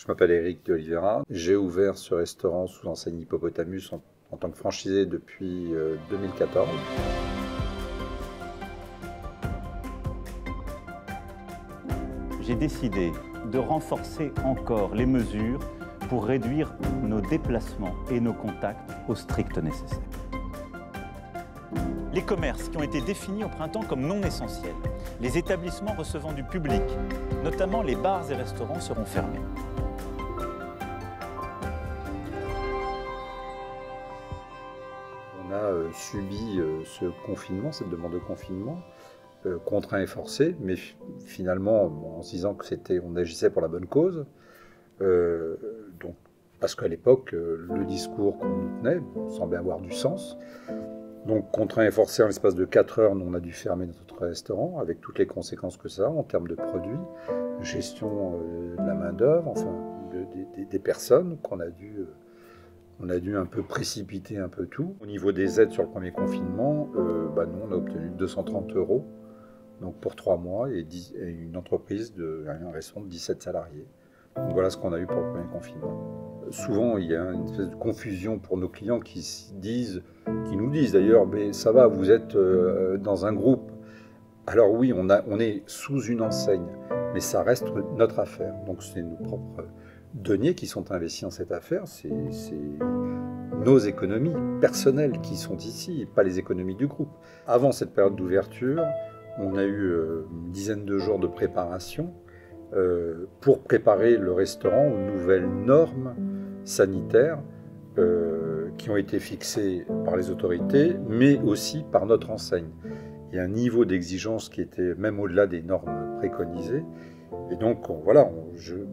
Je m'appelle Éric de Oliveira. J'ai ouvert ce restaurant sous l'enseigne Hippopotamus en tant que franchisé depuis 2014. J'ai décidé de renforcer encore les mesures pour réduire nos déplacements et nos contacts au strict nécessaire. Les commerces qui ont été définis au printemps comme non essentiels, les établissements recevant du public, notamment les bars et restaurants, seront fermés. On a subi ce confinement, cette demande de confinement, contraint et forcé, mais finalement en se disant que on agissait pour la bonne cause. Donc, parce qu'à l'époque, le discours qu'on nous tenait semblait avoir du sens. Donc, contraint et forcé, en l'espace de 4 heures, on a dû fermer notre restaurant, avec toutes les conséquences que ça a en termes de produits, gestion de la main-d'œuvre, enfin, des personnes qu'on a dû. On a dû un peu précipiter un peu tout. Au niveau des aides sur le premier confinement, nous, on a obtenu 230 € donc pour 3 mois et une entreprise, un restaurant de 17 salariés. Donc voilà ce qu'on a eu pour le premier confinement. Souvent, il y a une espèce de confusion pour nos clients qui nous disent d'ailleurs, mais ça va, vous êtes dans un groupe. Alors oui, on est sous une enseigne, mais ça reste notre affaire. Donc c'est nos propres deniers qui sont investis dans cette affaire, c'est nos économies personnelles qui sont ici, et pas les économies du groupe. Avant cette période d'ouverture, on a eu une dizaine de jours de préparation pour préparer le restaurant aux nouvelles normes sanitaires qui ont été fixées par les autorités, mais aussi par notre enseigne. Il y a un niveau d'exigence qui était même au-delà des normes préconisées. Et donc, voilà,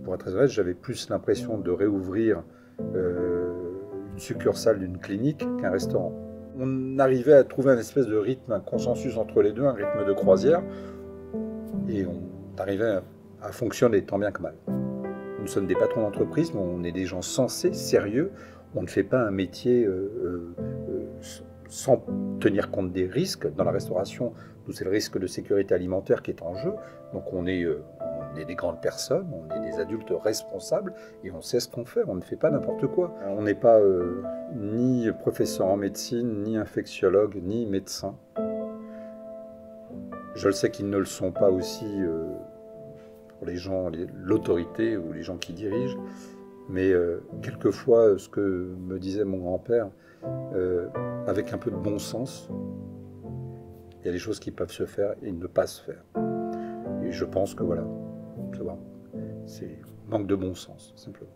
pour être très honnête, j'avais plus l'impression de réouvrir une succursale d'une clinique qu'un restaurant. On arrivait à trouver un espèce de rythme, un consensus entre les deux, un rythme de croisière, et on arrivait à fonctionner tant bien que mal. Nous sommes des patrons d'entreprise, mais on est des gens sensés, sérieux. On ne fait pas un métier sans tenir compte des risques. Dans la restauration, nous, c'est le risque de sécurité alimentaire qui est en jeu. Donc on est des grandes personnes, on est des adultes responsables et on sait ce qu'on fait, on ne fait pas n'importe quoi. On n'est pas ni professeur en médecine, ni infectiologue, ni médecin. Je le sais qu'ils ne le sont pas aussi pour les gens, l'autorité ou les gens qui dirigent, mais quelquefois, ce que me disait mon grand-père, avec un peu de bon sens, il y a des choses qui peuvent se faire et ne pas se faire. Et je pense que voilà, c'est manque de bon sens, simplement.